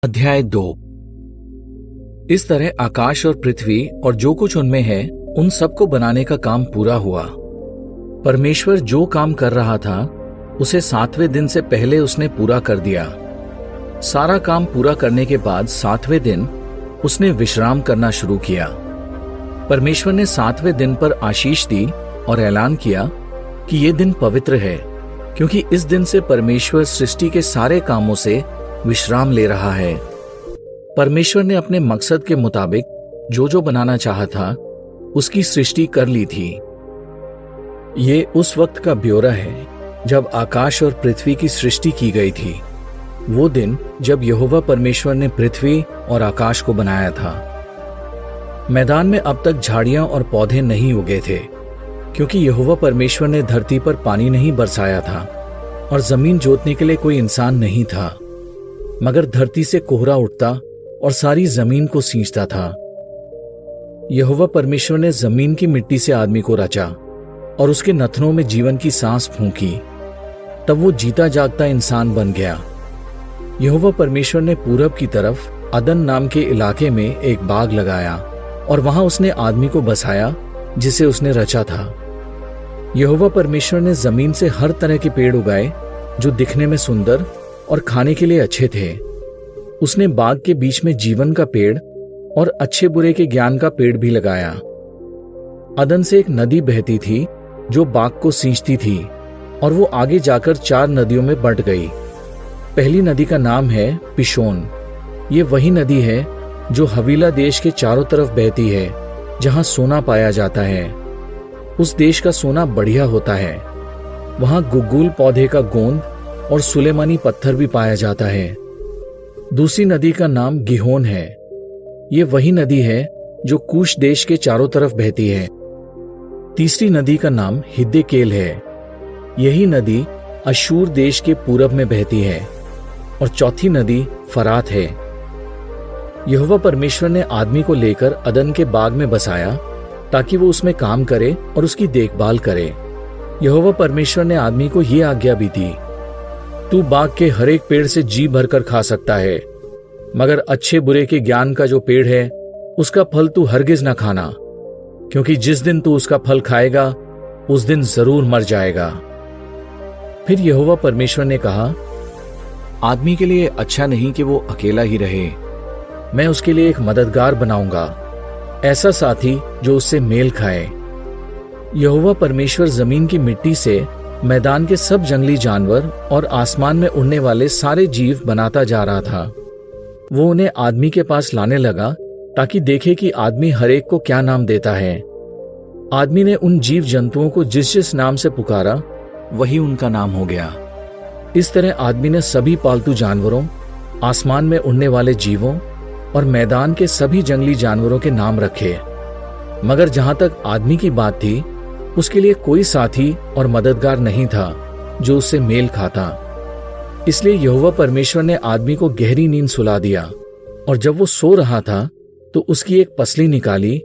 अध्याय 2। इस तरह आकाश और पृथ्वी और जो कुछ उनमें है उन सबको बनाने का काम पूरा हुआ। परमेश्वर जो काम कर रहा था उसे 7वें दिन से पहले उसने पूरा कर दिया। सारा काम पूरा करने के बाद 7वें दिन उसने विश्राम करना शुरू किया। परमेश्वर ने 7वें दिन पर आशीष दी और ऐलान किया कि यह दिन पवित्र है, क्योंकि इस दिन से परमेश्वर सृष्टि के सारे कामों से विश्राम ले रहा है। परमेश्वर ने अपने मकसद के मुताबिक जो जो बनाना चाहा था उसकी सृष्टि कर ली थी। ये उस वक्त का ब्यौरा है जब आकाश और पृथ्वी की सृष्टि की गई थी, वो दिन जब यहोवा परमेश्वर ने पृथ्वी और आकाश को बनाया था। मैदान में अब तक झाड़ियां और पौधे नहीं उगे थे, क्योंकि यहोवा परमेश्वर ने धरती पर पानी नहीं बरसाया था और जमीन जोतने के लिए कोई इंसान नहीं था, मगर धरती से कोहरा उठता और सारी जमीन को सींचता था। यहोवा परमेश्वर ने जमीन की मिट्टी से आदमी को रचा और उसके नथनों में जीवन की सांस फूंकी, तब वो जीता जागता इंसान बन गया। यहोवा परमेश्वर ने पूरब की तरफ अदन नाम के इलाके में एक बाग लगाया और वहां उसने आदमी को बसाया जिसे उसने रचा था। यहोवा परमेश्वर ने जमीन से हर तरह के पेड़ उगाए जो दिखने में सुंदर और खाने के लिए अच्छे थे। उसने बाग के बीच में जीवन का पेड़ और अच्छे बुरे के ज्ञान का पेड़ भी लगाया। अदन से एक नदी बहती थी जो बाग को सींचती थी और वो आगे जाकर 4 नदियों में बंट गई। पहली नदी का नाम है पिशोन। ये वही नदी है जो हवीला देश के चारों तरफ बहती है, जहां सोना पाया जाता है। उस देश का सोना बढ़िया होता है। वहां गुग्गुल पौधे का गोंद और सुलेमानी पत्थर भी पाया जाता है। दूसरी नदी का नाम गिहोन है। ये वही नदी है जो कूश देश के चारों तरफ बहती है। तीसरी नदी का नाम हिद्देकेल है। यही नदी अशूर देश के पूरब में बहती है। और चौथी नदी फरात है। यहोवा परमेश्वर ने आदमी को लेकर अदन के बाग में बसाया ताकि वो उसमें काम करे और उसकी देखभाल करे। यहोवा परमेश्वर ने आदमी को ये आज्ञा भी दी, तू बाग के हर एक पेड़ से जी भरकर खा सकता है, मगर अच्छे बुरे के ज्ञान का जो पेड़ है उसका फल तू हरगिज न खाना, क्योंकि जिस दिन तू उसका फल खाएगा उस दिन जरूर मर जाएगा। फिर यहोवा परमेश्वर ने कहा, आदमी के लिए अच्छा नहीं कि वो अकेला ही रहे। मैं उसके लिए एक मददगार बनाऊंगा, ऐसा साथी जो उससे मेल खाए। यहोवा परमेश्वर जमीन की मिट्टी से मैदान के सब जंगली जानवर और आसमान में उड़ने वाले सारे जीव बनाता जा रहा था। वो उन्हें आदमी के पास लाने लगा ताकि देखे कि आदमी हर एक को क्या नाम देता है। आदमी ने उन जीव जंतुओं को जिस जिस नाम से पुकारा वही उनका नाम हो गया। इस तरह आदमी ने सभी पालतू जानवरों, आसमान में उड़ने वाले जीवों और मैदान के सभी जंगली जानवरों के नाम रखे। मगर जहां तक आदमी की बात थी, उसके लिए कोई साथी और मददगार नहीं था जो उससे मेल खाता। इसलिए यहोवा परमेश्वर ने आदमी को गहरी नींद सुला दिया, और जब वो सो रहा था तो उसकी एक पसली निकाली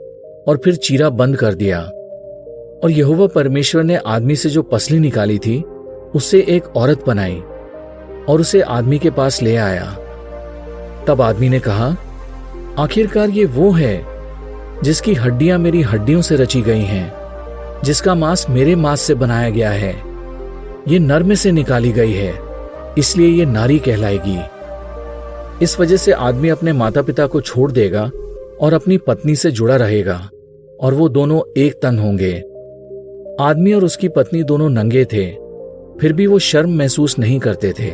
और फिर चीरा बंद कर दिया। और यहोवा परमेश्वर ने आदमी से जो पसली निकाली थी उससे एक औरत बनाई और उसे आदमी के पास ले आया। तब आदमी ने कहा, आखिरकार ये वो है जिसकी हड्डियां मेरी हड्डियों से रची गई हैं, जिसका मांस मेरे मांस से बनाया गया है। ये नर में से निकाली गई है, इसलिए ये नारी कहलाएगी। इस वजह से आदमी अपने माता पिता को छोड़ देगा और अपनी पत्नी से जुड़ा रहेगा, और वो दोनों एक तन होंगे। आदमी और उसकी पत्नी दोनों नंगे थे, फिर भी वो शर्म महसूस नहीं करते थे।